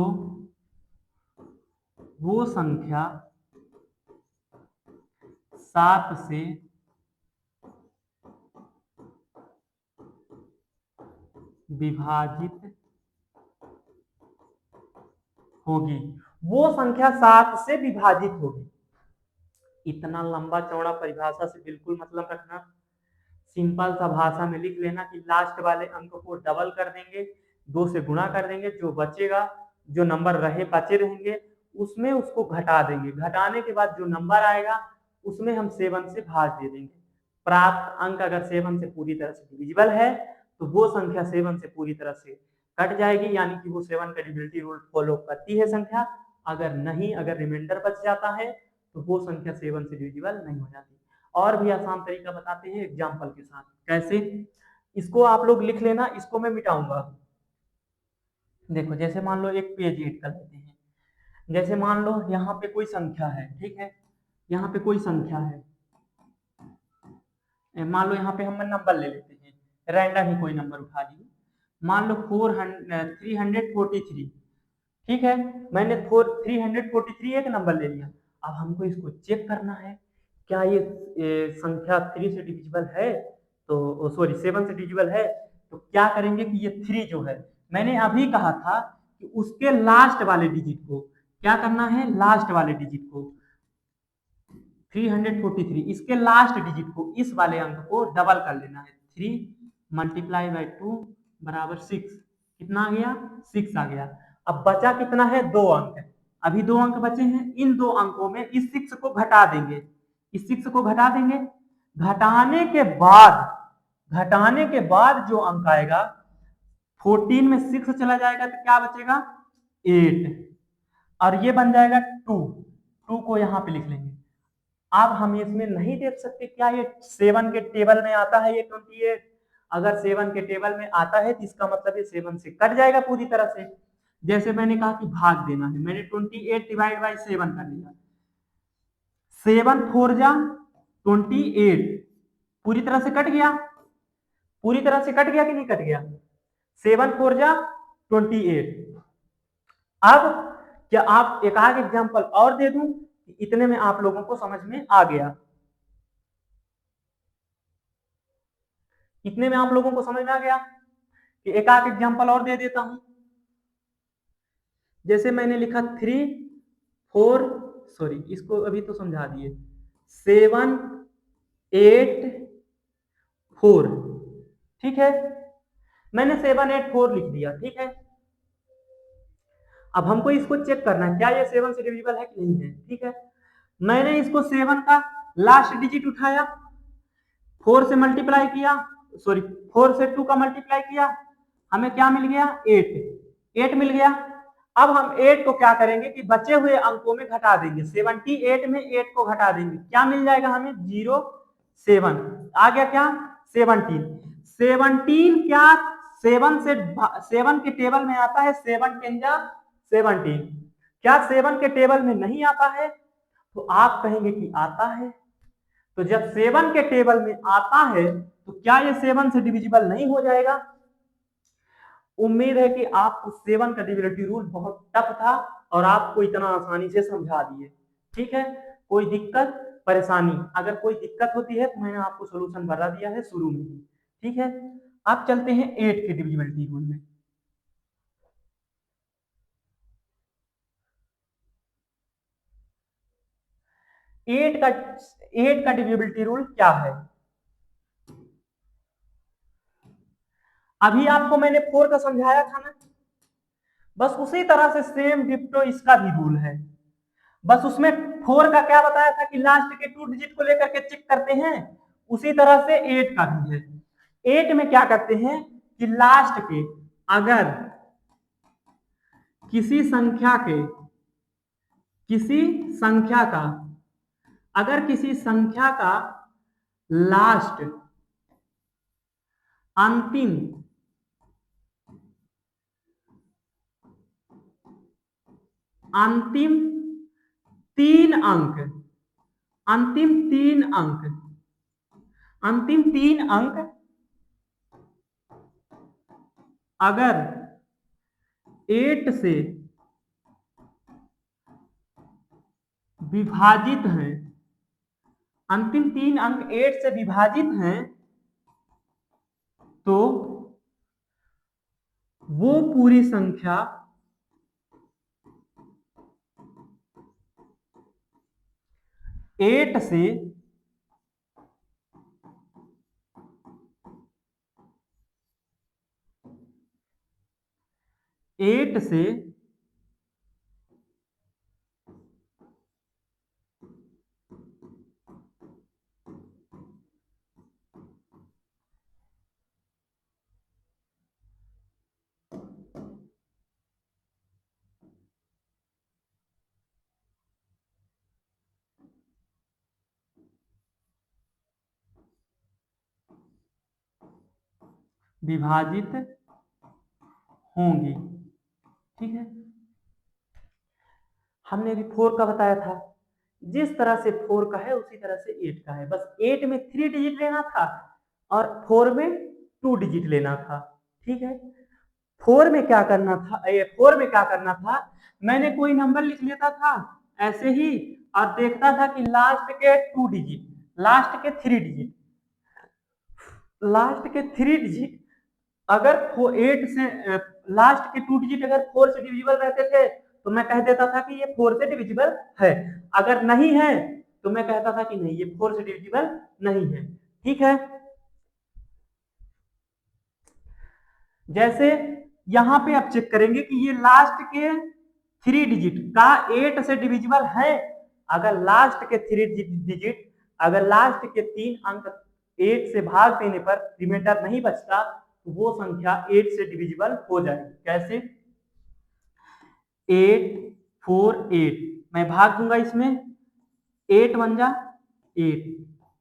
वो संख्या 7 से विभाजित होगी। इतना लंबा चौड़ा परिभाषा से बिल्कुल मतलब रखना। सिंपल सा भाषा में लिख लेना कि लास्ट वाले अंक को डबल कर देंगे, 2 से गुणा कर देंगे, जो बचेगा, जो नंबर बचे रहेंगे उसमें उसको घटा देंगे। घटाने के बाद जो नंबर आएगा उसमें हम 7 से भाग दे देंगे। प्राप्त अंक अगर 7 से पूरी तरह से डिविजिबल है तो वो संख्या 7 से पूरी तरह से कट जाएगी, यानी कि वो 7 का डिविजिबिलिटी रूल फॉलो करती है संख्या। अगर रिमाइंडर बच जाता है तो वो संख्या 7 से डिविजिबल नहीं हो जाती। और भी आसान तरीका बताते हैं एग्जाम्पल के साथ। कैसे? इसको आप लोग लिख लेना, इसको मैं मिटाऊंगा। देखो, जैसे मान लो एक पेज एड कर लेते हैं। जैसे मान लो यहाँ पे कोई संख्या है, ठीक है, यहाँ पे कोई संख्या है, मान लो यहाँ पे हम नंबर ले लेते हैं, रैंडम ही कोई नंबर उठा लीजिए, मान लो 343, ठीक है। मैंने 343 एक नंबर ले लिया। अब हमको इसको चेक करना है, क्या ये संख्या 3 से डिविजिबल है, तो सॉरी 7 से डिविजिबल है। तो क्या करेंगे कि ये 3 जो है, मैंने अभी कहा था कि उसके लास्ट वाले डिजिट को क्या करना है, लास्ट वाले डिजिट को 343 इसके लास्ट डिजिट को, इस वाले अंक को डबल कर लेना है। 3 मल्टीप्लाई बाई 2 बराबर 6। कितना आ गया? 6 आ गया। अब बचा कितना है? 2 अंक। अभी 2 अंक बचे हैं। इन 2 अंकों में इस 6 को घटा देंगे, इस 6 को घटा देंगे। घटाने के बाद जो अंक आएगा, 14 में 6 चला जाएगा तो क्या बचेगा? 8, और ये बन जाएगा 2 को यहाँ पे लिख लेंगे। अब हम इसमें नहीं देख सकते क्या ये 7 के टेबल में आता है ये 28। अगर 7 के टेबल में आता है तो इसका मतलब ये 7 से कट जाएगा पूरी तरह से। जैसे मैंने कहा कि भाग देना है, मैंने 28 डिवाइड बाई 7 कर लिया। 7 4 जा 28, पूरी तरह से कट गया। पूरी तरह से कट गया कि नहीं कट गया? 7 4 जा 28। अब क्या आप एक आध एग्जांपल और दे दूं, इतने में आप लोगों को समझ में आ गया? इतने में आप लोगों को समझ में आ गया कि एक आध एग्जांपल और दे देता हूं। जैसे मैंने लिखा 3 4, सॉरी इसको अभी तो समझा दिए, 7 8 4, ठीक है। मैंने 7 8 4 लिख दिया, ठीक है। अब हमको इसको चेक करना है क्या ये 7 से डिविजिबल है कि नहीं है, ठीक है। मैंने इसको 7 का लास्ट डिजिट उठाया, 4 से मल्टीप्लाई किया, सॉरी 4 से 2 का मल्टीप्लाई किया, हमें क्या मिल गया? 8 मिल गया। अब हम 8 को क्या करेंगे कि बचे हुए अंकों में घटा देंगे। 78 में 8 को घटा देंगे, क्या मिल जाएगा हमें? 07 आ गया। क्या? 17 क्या 7 के टेबल में आता है? 7 10 जा 17। क्या 7 के टेबल में नहीं आता है? तो आप कहेंगे कि आता है। तो जब 7 के टेबल में आता है तो क्या ये 7 से डिविजिबल नहीं हो जाएगा? उम्मीद है कि आपको 7 का डिविजिबिलिटी रूल बहुत टफ था और आपको इतना आसानी से समझा दिए, ठीक है। कोई दिक्कत परेशानी, अगर कोई दिक्कत होती है तो मैंने आपको सोल्यूशन बता दिया है शुरू में ही, ठीक है। अब चलते हैं 8 के डिविजिबिलिटी रूल में। 8 का डिविजिबिलिटी रूल क्या है? अभी आपको मैंने 4 का समझाया था ना, बस उसी तरह से सेम डिप्टो इसका भी रूल है। बस उसमें 4 का क्या बताया था कि लास्ट के 2 डिजिट को लेकर के चेक करते हैं, उसी तरह से 8 का भी है। 8 में क्या करते हैं कि लास्ट के अगर किसी संख्या का अगर किसी संख्या का लास्ट अंतिम अंतिम 3 अंक अंतिम 3 अंक अंतिम 3 अंक अगर 8 से विभाजित हैं, अंतिम 3 अंक 8 से विभाजित हैं, तो वो पूरी संख्या एट से विभाजित होंगी। ठीक है, हमने अभी 4 का बताया था, जिस तरह से 4 का है उसी तरह से 8 का है। बस 8 में 3 डिजिट लेना था और 4 में 2 डिजिट लेना था। ठीक है, 4 में क्या करना था, मैंने कोई नंबर लिख लेता था ऐसे ही और देखता था कि लास्ट के 2 डिजिट, लास्ट के 3 डिजिट, अगर 8 से लास्ट के 2 डिजिट अगर 4 से डिविजिबल रहते थे तो मैं कह देता था कि ये 4 से डिविजिबल है, अगर नहीं है तो मैं कहता था कि नहीं ये 4 से डिविजिबल नहीं है। ठीक है, जैसे यहां पे आप चेक करेंगे कि ये लास्ट के 3 डिजिट का 8 से डिविजिबल है। अगर लास्ट के 3 डिजिट अगर लास्ट के 3 अंक 8 से भाग देने पर रिमाइंडर नहीं बचता तो वो संख्या 8 से डिविजिबल हो जाएगी। कैसे? 8 4 8 मैं भाग दूंगा इसमें, 8 1 जा 8,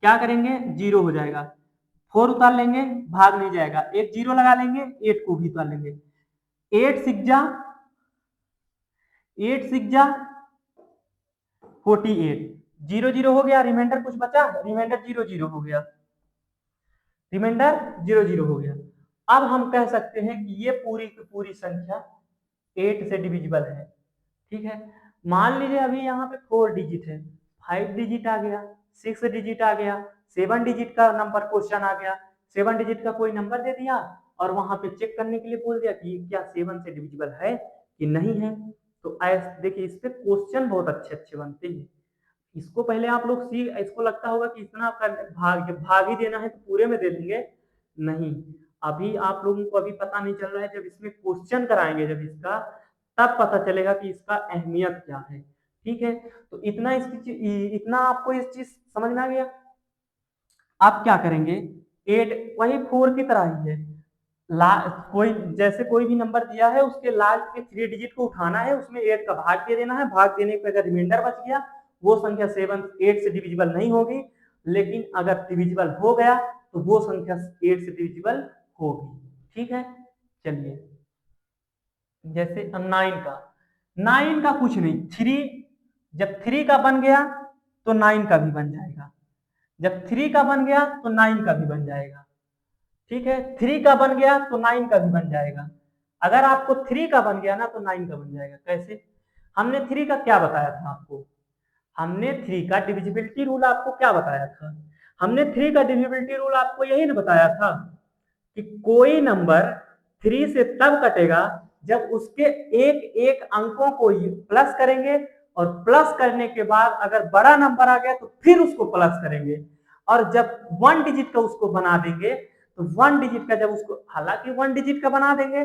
क्या करेंगे 0 हो जाएगा, 4 उतार लेंगे भाग नहीं जाएगा, एक 0 लगा लेंगे 8 को भी उतार लेंगे, 8 6 जा 48, 0 0 हो गया, रिमाइंडर कुछ बचा, रिमाइंडर 0 0 हो गया, रिमाइंडर 0 0 हो गया। अब हम कह सकते हैं कि ये पूरी की पूरी संख्या 8 से डिविजिबल है। ठीक है, मान लीजिए अभी यहाँ पे 4 डिजिट है, 5 डिजिट आ गया, 6 डिजिट आ गया, 7 डिजिट का नंबर क्वेश्चन आ गया, 7 डिजिट का कोई नंबर दे दिया और वहां पे चेक करने के लिए बोल दिया कि क्या 7 से डिविजिबल है कि नहीं है। तो देखिए इस पे क्वेश्चन बहुत अच्छे अच्छे बनते हैं। इसको पहले आप लोग सीख, इसको लगता होगा कि इतना भाग ही देना है तो पूरे में दे देंगे, नहीं, अभी आप लोगों को अभी पता नहीं चल रहा है, जब इसमें क्वेश्चन कराएंगे जब इसका, तब पता चलेगा कि इसका अहमियत क्या है। ठीक है, तो इतना आपको इस चीज समझ में आ गया। आप क्या करेंगे, 8 वही 4 की तरह ही है, कोई जैसे कोई भी नंबर दिया है उसके लास्ट के 3 डिजिट को उठाना है, उसमें 8 का भाग दे देना है, भाग देने पे अगर रिमाइंडर बच गया वो संख्या 8 से डिविजिबल नहीं होगी, लेकिन अगर डिविजिबल हो गया तो वो संख्या 8 से डिविजिबल होगी। ठीक है, चलिए जैसे 9 का कुछ नहीं, 3 जब 3 का बन गया तो 9 का भी बन जाएगा, जब 3 का बन गया तो 9 का भी बन जाएगा। ठीक है, 3 का बन गया तो 9 का भी बन जाएगा, अगर आपको 3 का बन गया ना तो 9 का बन जाएगा। कैसे? हमने 3 का क्या बताया था आपको, हमने 3 का डिविजिबिलिटी रूल आपको क्या बताया था, हमने 3 का डिविजिबिलिटी रूल आपको यही ना बताया था कि कोई नंबर 3 से तब कटेगा जब उसके एक एक अंकों को प्लस करेंगे और प्लस करने के बाद अगर बड़ा नंबर आ गया तो फिर उसको प्लस करेंगे, और जब 1 डिजिट का उसको बना देंगे तो 1 डिजिट का जब उसको, हालांकि 1 डिजिट का बना देंगे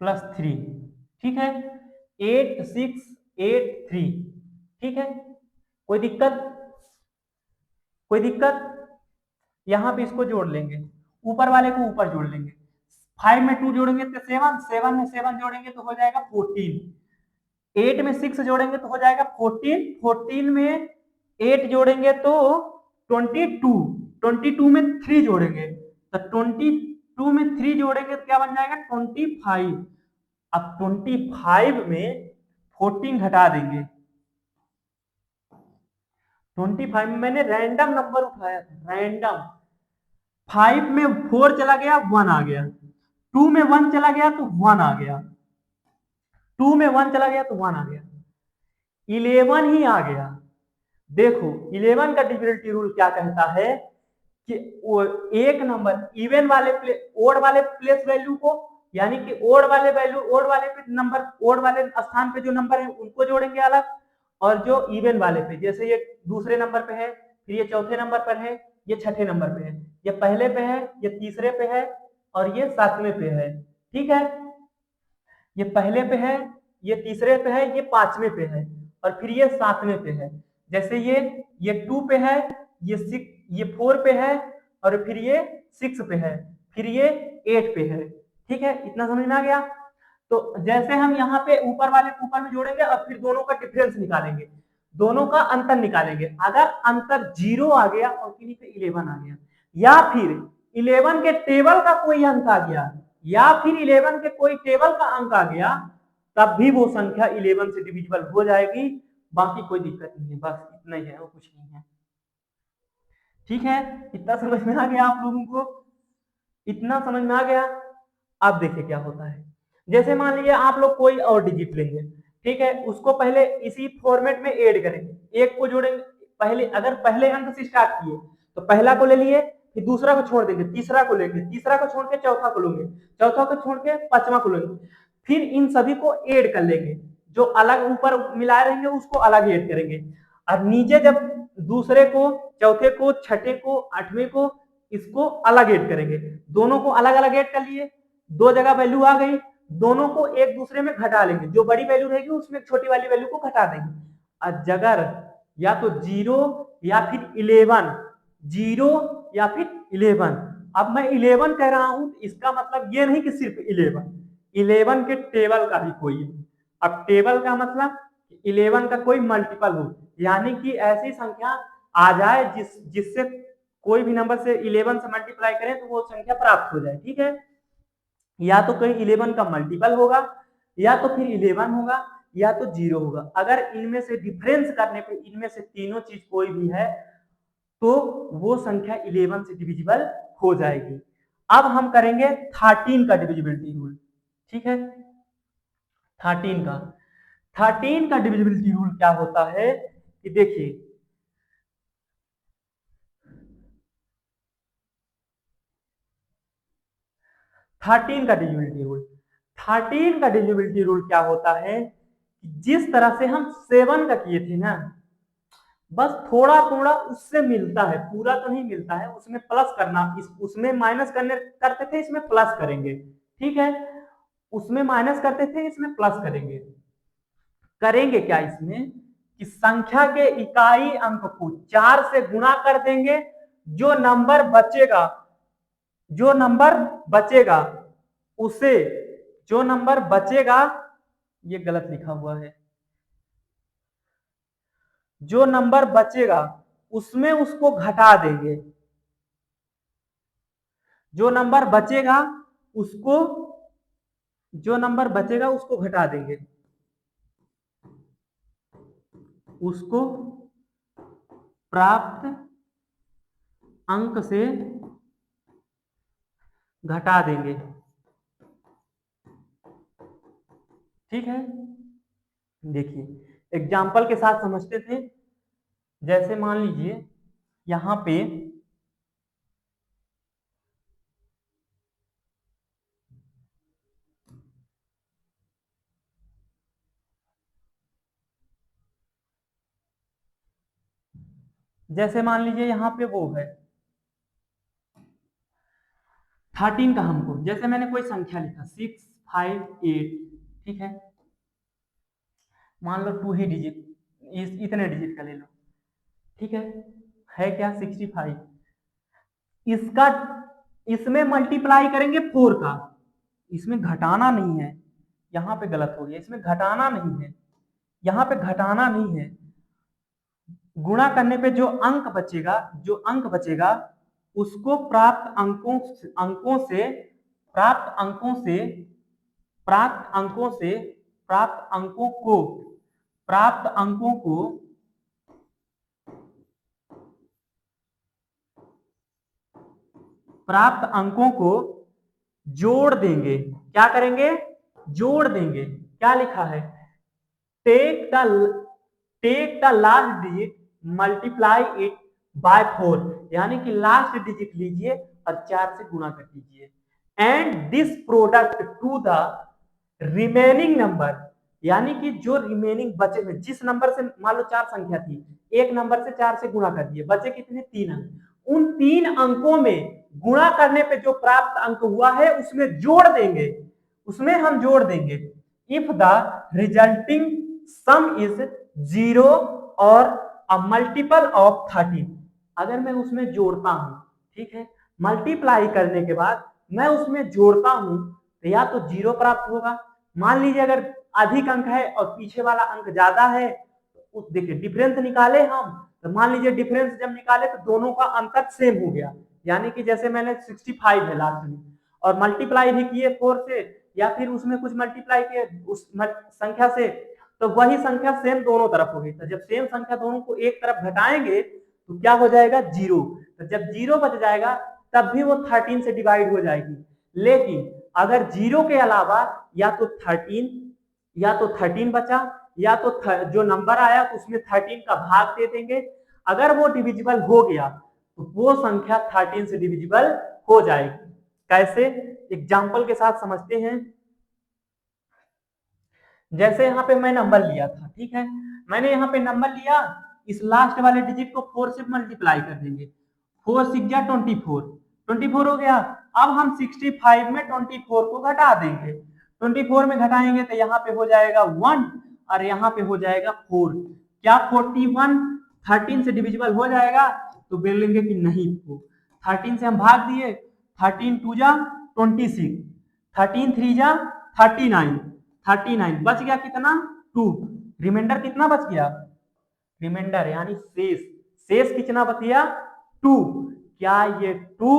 +3, ठीक है, 8683, ठीक है। कोई दिक्कत? कोई दिक्कत? यहाँ पे इसको जोड़ लेंगे, ऊपर वाले को ऊपर जोड़ लेंगे। 5 में 2 जोड़ेंगे तो 7, 7 में 7 जोड़ेंगे तो हो जाएगा 14, 8 में 6 जोड़ेंगे तो हो जाएगा 14, 14 में 8 जोड़ेंगे तो 22, 22 में 3 जोड़ेंगे तो 22 में 3 जोड़ेंगे तो क्या बन जाएगा 25। अब 25 में 14 घटा देंगे। 25 में मैंने रैंडम नंबर उठाया था, रैंडम। 5 में 4 चला गया, 1 आ गया। 2 में 1 चला गया तो 1 आ गया। 2 में 1 चला गया तो 1 आ गया। 11 ही आ गया। देखो 11 का डिविजिबिलिटी रूल क्या कहता है कि वो एक नंबर इवन वाले ओड वाले प्लेस वैल्यू को, यानी कि ओड वाले वैल्यू, ओड वाले पे नंबर, ओड वाले स्थान पे जो नंबर है उनको जोड़ेंगे अलग, और जो इवन वाले पे, जैसे ये दूसरे नंबर पे है, फिर ये चौथे नंबर पर है, ये छठे नंबर पे है, ये पहले पे है, ये तीसरे पे है, और ये सातवें पे है, ठीक है। ये पहले पे है, ये तीसरे पे है, ये पांचवें पे है, और फिर ये सातवें पे है। जैसे ये 2 पे है, ये 6, ये 4 पे है, और फिर ये 6 पे है, फिर ये 8 पे है, ठीक है। इतना समझ में आ गया? तो जैसे हम यहाँ पे ऊपर वाले को ऊपर में जोड़ेंगे और फिर दोनों का डिफरेंस निकालेंगे, दोनों का अंतर निकालेंगे। अगर अंतर 0 आ गया और किन्हीं पे 11 आ गया, या फिर 11 के टेबल का कोई अंक आ गया, या फिर 11 के कोई टेबल का अंक आ गया, तब भी वो संख्या 11 से डिविजिबल हो जाएगी। बाकी कोई दिक्कत नहीं है, बस इतना ही है, वो कुछ नहीं है, ठीक है। इतना समझ में आ गया आप लोगों को? इतना समझ में आ गया? अब देखिए क्या होता है। जैसे मान लीजिए आप लोग कोई और डिजिट लेंगे, ठीक है, उसको पहले इसी फॉर्मेट में ऐड करेंगे, एक को जोड़ेंगे। पहले अगर पहले अंक से स्टार्ट किए तो पहला को ले लिए, फिर दूसरा को छोड़ देंगे, तीसरा को लेंगे, तीसरा को छोड़ के चौथा को लेंगे, चौथा को छोड़ के पांचवा को लेंगे, फिर इन सभी को ऐड कर लेंगे। जो अलग ऊपर मिलाए रहेंगे उसको अलग ऐड करेंगे, और नीचे जब दूसरे को, चौथे को, छठे को, आठवें को, इसको अलग ऐड करेंगे। दोनों को अलग अलग ऐड कर लिए, दो जगह वैल्यू आ गई, दोनों को एक दूसरे में घटा लेंगे, जो बड़ी वैल्यू रहेगी उसमें छोटी वाली वैल्यू को घटा देंगे। अगर या तो 0 या फिर 11, 0 या फिर 11। अब मैं 11 कह रहा हूं, इसका मतलब ये नहीं कि सिर्फ 11, 11 के टेबल का भी कोई है। अब टेबल का मतलब 11 का कोई मल्टीपल हो, यानी कि ऐसी संख्या आ जाए जिससे कोई भी नंबर से 11 से मल्टीप्लाई करें तो वो संख्या प्राप्त हो जाए, ठीक है। या तो कहीं 11 का मल्टीपल होगा, या तो फिर 11 होगा, या तो 0 होगा। अगर इनमें से डिफरेंस करने पे इनमें से तीनों चीज कोई भी है तो वो संख्या 11 से डिविजिबल हो जाएगी। अब हम करेंगे 13 का डिविजिबिलिटी रूल, ठीक है। 13 का 13 का डिविजिबिलिटी रूल क्या होता है कि देखिए, थर्टीन का डिविजिबिलिटी रूल, 13 का डिविजिबिलिटी रूल क्या होता है कि जिस तरह से हम 7 का किए थे ना, बस थोड़ा थोड़ा उससे मिलता है, पूरा तो नहीं मिलता है, उसमें प्लस करना, उसमें माइनस करते थे, इसमें प्लस करेंगे, ठीक है। उसमें माइनस करते थे, इसमें प्लस करेंगे। करेंगे क्या इसमें कि संख्या के इकाई अंक को 4 से गुणा कर देंगे, जो नंबर बचेगा, जो नंबर बचेगा उसे, जो नंबर बचेगा, ये गलत लिखा हुआ है, जो नंबर बचेगा उसमें उसको घटा देंगे, जो नंबर बचेगा उसको, जो नंबर बचेगा उसको घटा देंगे, उसको प्राप्त अंक से घटा देंगे, ठीक है। देखिए एग्जाम्पल के साथ समझते थे। जैसे मान लीजिए यहां पे जैसे मान लीजिए यहाँ पे वो है 13 का, हमको जैसे मैंने कोई संख्या लिखा 6 58, ठीक है। मान लो 2 ही डिजिट, इतने डिजिट का ले लो, ठीक है क्या 65। इसका इसमें मल्टीप्लाई करेंगे 4 का, इसमें घटाना नहीं है, यहाँ पे गलत हो गया, इसमें घटाना नहीं है, यहाँ पे घटाना नहीं है, गुणा करने पे जो अंक बचेगा उसको प्राप्त अंकों से प्राप्त अंकों से प्राप्त अंकों से प्राप्त अंकों को प्राप्त अंकों को प्राप्त अंकों को जोड़ देंगे। क्या करेंगे? जोड़ देंगे। क्या लिखा है? Take the last digit multiply it by 4, यानी कि लास्ट डिजिट लीजिए और 4 से गुणा कर दीजिए। And this product to the remaining number, यानी कि जो रिमेनिंग बचे हुए, जिस नंबर से मान लो 4 संख्या थी, एक नंबर से 4 से गुणा कर दिए, बचे कितने? 3 अंक। उन 3 अंकों में गुणा करने पे जो प्राप्त अंक हुआ है उसमें जोड़ देंगे, उसमें हम जोड़ देंगे। If the resulting some is 0 और अ मल्टीपल ऑफ 13, अगर मैं उसमें जोड़ता हूं, ठीक है, मल्टीप्लाई करने के बाद मैं उसमें जोड़ता हूं तो या तो 0 प्राप्त होगा। मान लीजिए अगर अधिक अंक है और पीछे वाला अंक ज्यादा है, तो देखिए डिफरेंस निकाले हम, तो मान लीजिए डिफरेंस जब निकाले तो दोनों का अंतर सेम हो गया, यानी कि जैसे मैंने 65 है लास्ट में और मल्टीप्लाई भी किए 4 से, या फिर उसमें कुछ मल्टीप्लाई किए उस संख्या से, तो वही संख्या सेम दोनों तरफ होगी। तो जब सेम संख्या दोनों को एक तरफ घटाएंगे तो क्या हो जाएगा? 0। तो जब 0 बच जाएगा तब भी वो 13 से डिवाइड हो जाएगी। लेकिन अगर 0 के अलावा या तो 13 बचा, या तो जो नंबर आया तो उसमें 13 का भाग दे देंगे। अगर वो डिविजिबल हो गया तो वो संख्या 13 से डिविजिबल हो जाएगी। कैसे? एग्जाम्पल के साथ समझते हैं। जैसे यहाँ पे मैं नंबर लिया था, ठीक है, मैंने यहाँ पे नंबर लिया, इस लास्ट वाले डिजिट को 4 से मल्टीप्लाई कर देंगे, 4 6 जा 24 हो गया। अब हम 65 में 24 को घटा देंगे, 24 में घटाएंगे तो यहाँ पे हो जाएगा 1 और यहाँ पे हो जाएगा 4। क्या 41 13 से डिविजिबल हो जाएगा? तो बोलेंगे कि नहीं, 13 से हम भाग दिए, 13 2 जा 26, 13 3 जा 39 बच गया कितना? 2। रिमाइंडर कितना बच गया? रिमाइंडर यानी शेष कितना बच गया? 2। क्या ये 2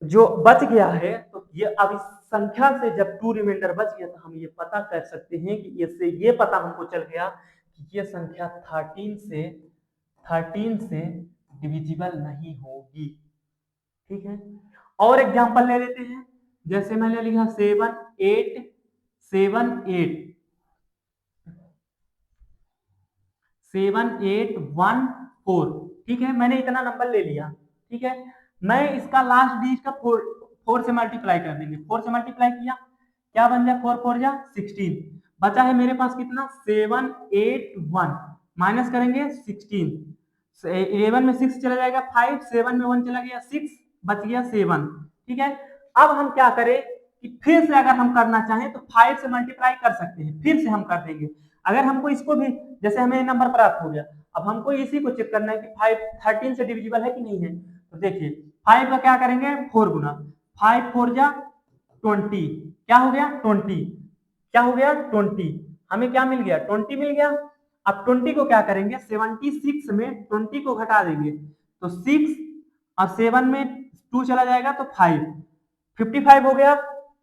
जो बच गया है, तो ये अब इस संख्या से जब 2 रिमाइंडर बच गया तो हम ये पता कर सकते हैं कि इससे ये पता हमको चल गया कि ये संख्या 13 से डिविजिबल नहीं होगी। ठीक है, और एग्जांपल ले लेते हैं। जैसे मैंने लिखा 7 8 7 8 7 8 1 4, ठीक है, मैंने इतना नंबर ले लिया। ठीक है, मैं इसका लास्ट डिजिट का 4 से मल्टीप्लाई कर देंगे, 4 से मल्टीप्लाई किया, क्या बन जाए? 4 4 जा 16, बचा है मेरे पास कितना? 7 8 1, माइनस करेंगे 16, 11 में 6 चला जाएगा 5, 7 में 1 चला गया 6, बच गया 7। ठीक है, अब हम क्या करें कि फिर से अगर हम करना चाहें तो 5 से मल्टीप्लाई कर सकते हैं, फिर से हम कर देंगे। अगर हमको इसको भी, जैसे हमें नंबर प्राप्त हो गया, अब हमको इसी को चेक करना है कि 5 13 से डिविजिबल है कि नहीं है। तो देखिए 5 का क्या करेंगे? 4 गुना, 5 4 जा 20, क्या हो गया? 20, क्या हो गया? 20, हमें क्या मिल गया? 20 मिल गया। अब 20 को क्या करेंगे? 76 में 20 को घटा देंगे, तो 6 और 7 में 2 चला जाएगा तो 5, 55 हो गया।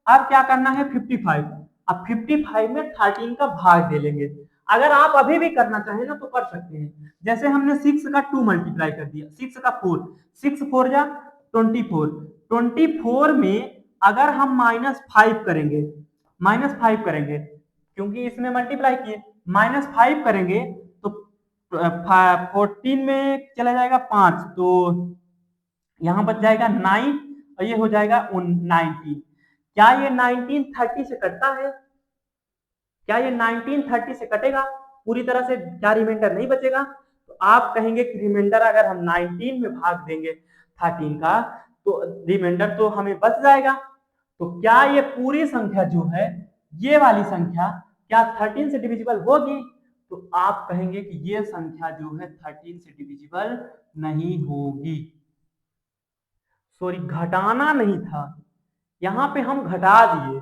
अब क्या करना है? 55, अब 55 में 13 का भाग दे लेंगे। अगर आप अभी भी करना चाहें ना तो कर सकते हैं। जैसे हमने 6 का 2 मल्टीप्लाई कर दिया, 6 का 4, 6 4 जा 24, 24 में अगर हम -5 करेंगे, -5 करेंगे क्योंकि इसमें मल्टीप्लाई किए, -5 करेंगे तो 14 में चला जाएगा 5, तो यहां बच जाएगा 9 और ये हो जाएगा 19। क्या ये 19 30 से कटता है? क्या ये 19 30 से कटेगा पूरी तरह से? क्या रिमाइंडर नहीं बचेगा? तो आप कहेंगे कि रिमाइंडर अगर हम 19 में भाग देंगे 13 का तो रिमाइंडर तो हमें बच जाएगा। तो क्या ये पूरी संख्या जो है, ये वाली संख्या क्या 13 से डिविजिबल होगी? तो आप कहेंगे कि ये संख्या जो है 13 से डिविजिबल नहीं होगी। सॉरी, घटाना नहीं था, यहाँ पे हम घटा दिए,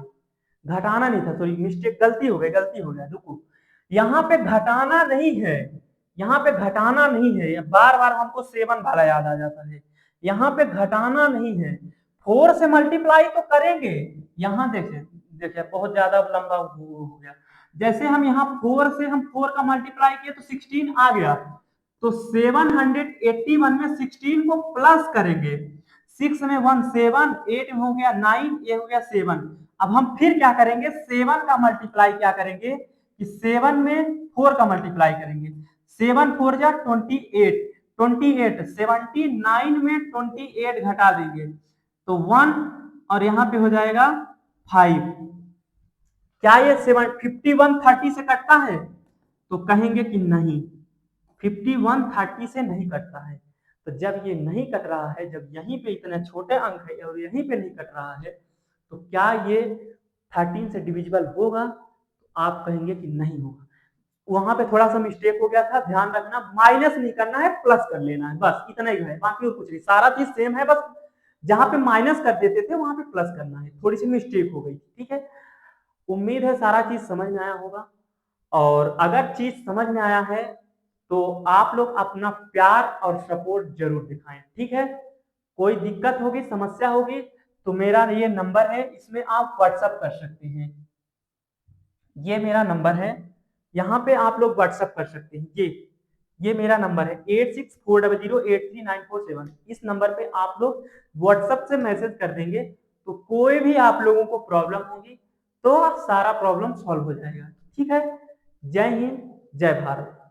घटाना नहीं था, सॉरी मिस्टेक, गलती हो गया, रुको। यहाँ पे घटाना नहीं है, यहाँ पे घटाना नहीं है, बार बार हमको 7 वाला याद आ जाता है। यहाँ पे घटाना नहीं है, 4 से मल्टीप्लाई तो करेंगे। यहाँ देखिए देखिए बहुत ज्यादा लंबा हो गया। जैसे हम यहाँ 4 से हम 4 का मल्टीप्लाई किए तो 16 आ गया, तो 781 में 16 को प्लस करेंगे। 6 में 1 7, 8 हो गया 9, ये हो गया 7। अब हम फिर क्या करेंगे, 7 का मल्टीप्लाई क्या करेंगे कि 7 में 4 का मल्टीप्लाई करेंगे। 7 4 जा 28, 28 79 में 28 घटा देंगे तो 1, और यहाँ पे हो जाएगा 5। क्या ये 51 30 से कटता है? तो कहेंगे कि नहीं, 51 30 से नहीं कटता है। तो जब ये नहीं कट रहा है, जब यहीं पे इतने छोटे अंक है और यहीं पे नहीं कट रहा है, तो क्या ये 13 से डिविजिबल होगा? तो आप कहेंगे कि नहीं होगा। वहां पे थोड़ा सा मिस्टेक हो गया था, ध्यान रखना, माइनस नहीं करना है, प्लस कर लेना है, बस इतना ही है, बाकी और कुछ नहीं, सारा चीज सेम है, बस जहां पे माइनस कर देते थे वहां पे प्लस करना है, थोड़ी सी मिस्टेक हो गई, ठीक है। उम्मीद है सारा चीज समझ में आया होगा, और अगर चीज समझ में आया है तो आप लोग अपना प्यार और सपोर्ट जरूर दिखाएं, ठीक है। कोई दिक्कत होगी, समस्या होगी तो मेरा ये नंबर है, इसमें आप व्हाट्सएप कर सकते हैं। ये मेरा नंबर है, यहाँ पे आप लोग व्हाट्सएप कर सकते हैं। ये मेरा नंबर है 8640083947। इस नंबर पे आप लोग व्हाट्सएप से मैसेज कर देंगे, तो कोई भी आप लोगों को प्रॉब्लम होगी तो सारा प्रॉब्लम सॉल्व हो जाएगा, ठीक है। जय हिंद, जय भारत।